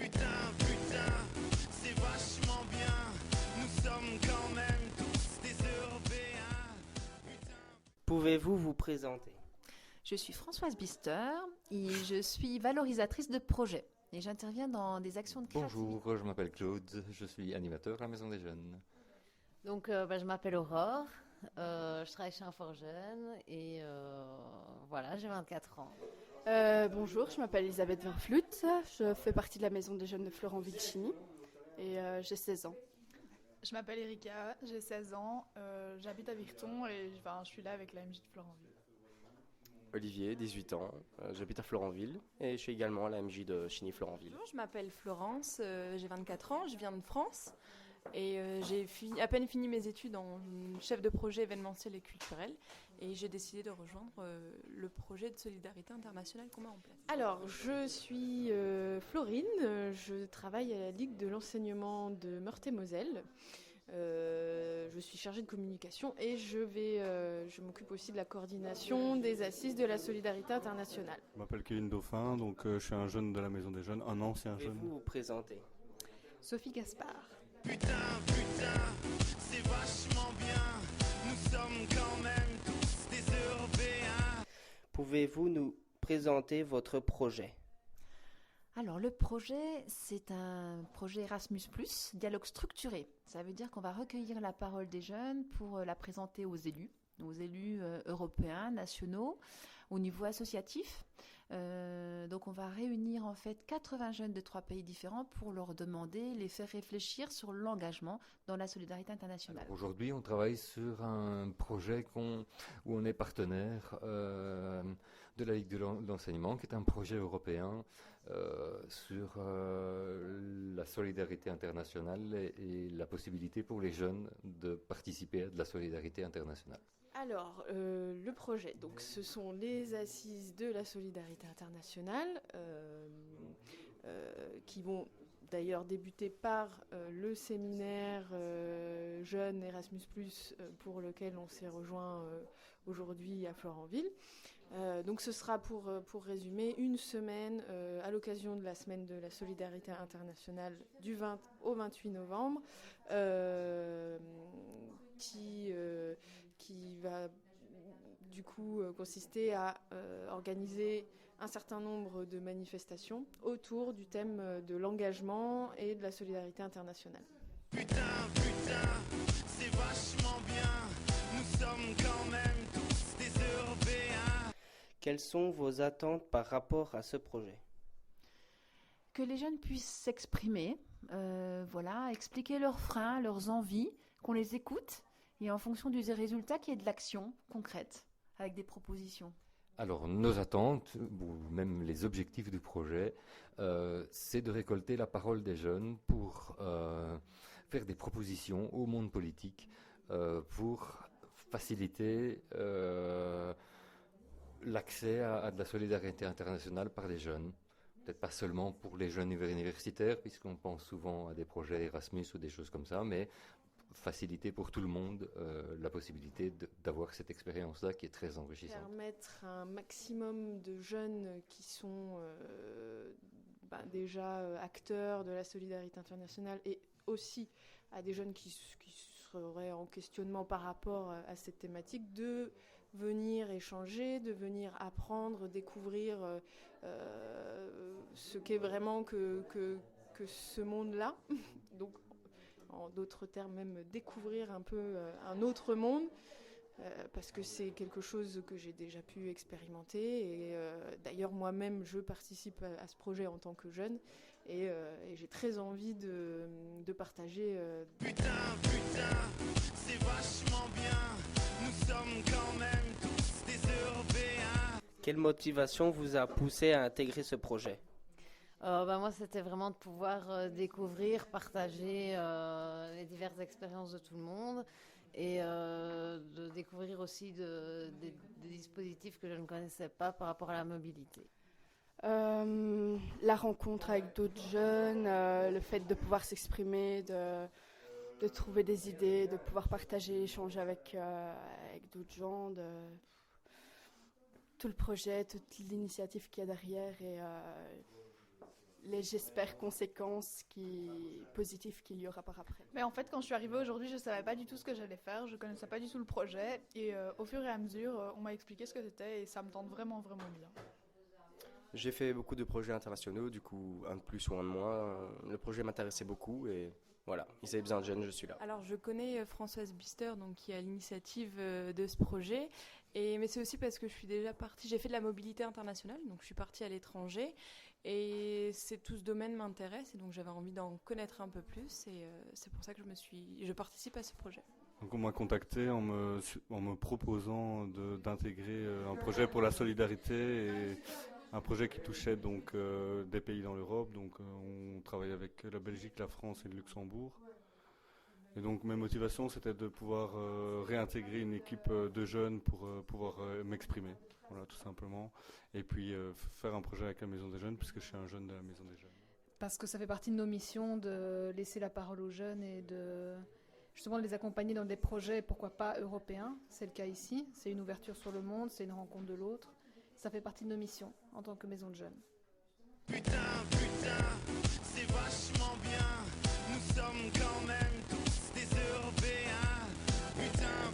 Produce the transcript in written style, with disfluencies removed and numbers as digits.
Putain, c'est vachement bien. Nous sommes quand même tous des Européens. Pouvez-vous vous présenter? Je suis Françoise Bister et je suis valorisatrice de projets. Et j'interviens dans des actions de créativité. Bonjour, je m'appelle Claude, je suis animateur à la Maison des Jeunes. Donc, je m'appelle Aurore, je travaille chez Infort Jeune et voilà, j'ai 24 ans. Bonjour, je m'appelle Elisabeth Verflut, je fais partie de la Maison des Jeunes de Florent-Vilchiny et j'ai 16 ans. Je m'appelle Erika, j'ai 16 ans, j'habite à Virton et je suis là avec la MJ de Florentville. Olivier, 18 ans, j'habite à Florentville et je suis également à la MJ de Chigny-Florentville. Bonjour, je m'appelle Florence, j'ai 24 ans, je viens de France et j'ai à peine fini mes études en chef de projet événementiel et culturel et j'ai décidé de rejoindre le projet de solidarité internationale qu'on met en place. Alors, je suis Florine, je travaille à la Ligue de l'enseignement de Meurthe-et-Moselle. Je suis chargée de communication et je m'occupe aussi de la coordination des assises de la solidarité internationale. Je m'appelle Kevin Dauphin, donc je suis un jeune de la Maison des Jeunes, un ancien jeune. Pouvez-vous vous présenter? Sophie Gaspard. Putain, c'est vachement bien. Nous sommes quand même tous des Européens. Pouvez-vous nous présenter votre projet? Alors le projet, c'est un projet Erasmus+, dialogue structuré. Ça veut dire qu'on va recueillir la parole des jeunes pour la présenter aux élus européens, nationaux, au niveau associatif. Donc on va réunir en fait 80 jeunes de 3 pays différents pour leur demander, les faire réfléchir sur l'engagement dans la solidarité internationale. Alors, aujourd'hui, on travaille sur un projet où on est partenaire de la Ligue de l'enseignement, qui est un projet européen sur la solidarité internationale et la possibilité pour les jeunes de participer à de la solidarité internationale. Alors, le projet, donc, ce sont les assises de la solidarité internationale qui vont d'ailleurs débuter par le séminaire Jeunes Erasmus+, pour lequel on s'est rejoint aujourd'hui à Florentville. Donc ce sera pour résumer une semaine à l'occasion de la semaine de la solidarité internationale du 20 au 28 novembre qui va du coup consister à organiser un certain nombre de manifestations autour du thème de l'engagement et de la solidarité internationale. Putain, c'est vachement bien. Nous sommes quand même tous des Européens. Quelles sont vos attentes par rapport à ce projet? Que les jeunes puissent s'exprimer, expliquer leurs freins, leurs envies, qu'on les écoute et en fonction du résultat qu'il y ait de l'action concrète avec des propositions. Alors, nos attentes, ou même les objectifs du projet, c'est de récolter la parole des jeunes pour faire des propositions au monde politique pour faciliter l'accès à de la solidarité internationale par les jeunes. Peut-être pas seulement pour les jeunes universitaires, puisqu'on pense souvent à des projets Erasmus ou des choses comme ça, mais faciliter pour tout le monde la possibilité d'avoir cette expérience-là qui est très enrichissante. Permettre à un maximum de jeunes qui sont déjà acteurs de la solidarité internationale et aussi à des jeunes qui seraient en questionnement par rapport à cette thématique de venir échanger, de venir apprendre, découvrir ce qu'est vraiment que ce monde-là. Donc, en d'autres termes, même découvrir un peu un autre monde, parce que c'est quelque chose que j'ai déjà pu expérimenter. Et d'ailleurs, moi-même, je participe à ce projet en tant que jeune, et j'ai très envie de partager. Putain, c'est vachement bien. Nous sommes quand même tous des Européens. Quelle motivation vous a poussé à intégrer ce projet? Moi, c'était vraiment de pouvoir découvrir, partager les diverses expériences de tout le monde et de découvrir aussi des dispositifs que je ne connaissais pas par rapport à la mobilité. La rencontre avec d'autres jeunes, le fait de pouvoir s'exprimer, de trouver des idées, de pouvoir partager, échanger avec d'autres gens, tout le projet, toute l'initiative qu'il y a derrière et j'espère, conséquences positives qu'il y aura par après. Mais en fait, quand je suis arrivée aujourd'hui, je ne savais pas du tout ce que j'allais faire, je ne connaissais pas du tout le projet, et au fur et à mesure, on m'a expliqué ce que c'était, et ça me tente vraiment, vraiment bien. J'ai fait beaucoup de projets internationaux, du coup, un de plus ou un de moins. Le projet m'intéressait beaucoup et voilà, ils avaient besoin de jeunes, je suis là. Alors, je connais Françoise Bister, donc, qui est à l'initiative de ce projet. Mais c'est aussi parce que je suis déjà partie, j'ai fait de la mobilité internationale, donc je suis partie à l'étranger. Et tout ce domaine m'intéresse, et donc j'avais envie d'en connaître un peu plus. Et c'est pour ça que je participe à ce projet. Donc on m'a contacté en me proposant d'intégrer un projet pour la solidarité et un projet qui touchait donc des pays dans l'Europe. Donc on travaille avec la Belgique, la France et le Luxembourg. Et donc mes motivations, c'était de pouvoir réintégrer une équipe de jeunes pour pouvoir m'exprimer, voilà, tout simplement. Et puis faire un projet avec la Maison des Jeunes, puisque je suis un jeune de la Maison des Jeunes. Parce que ça fait partie de nos missions de laisser la parole aux jeunes et de justement de les accompagner dans des projets, pourquoi pas européens. C'est le cas ici, c'est une ouverture sur le monde, c'est une rencontre de l'autre. Ça fait partie de nos missions en tant que Maison de Jeunes. Putain, c'est vachement bien. Nous sommes quand même tous des Européens. Putain,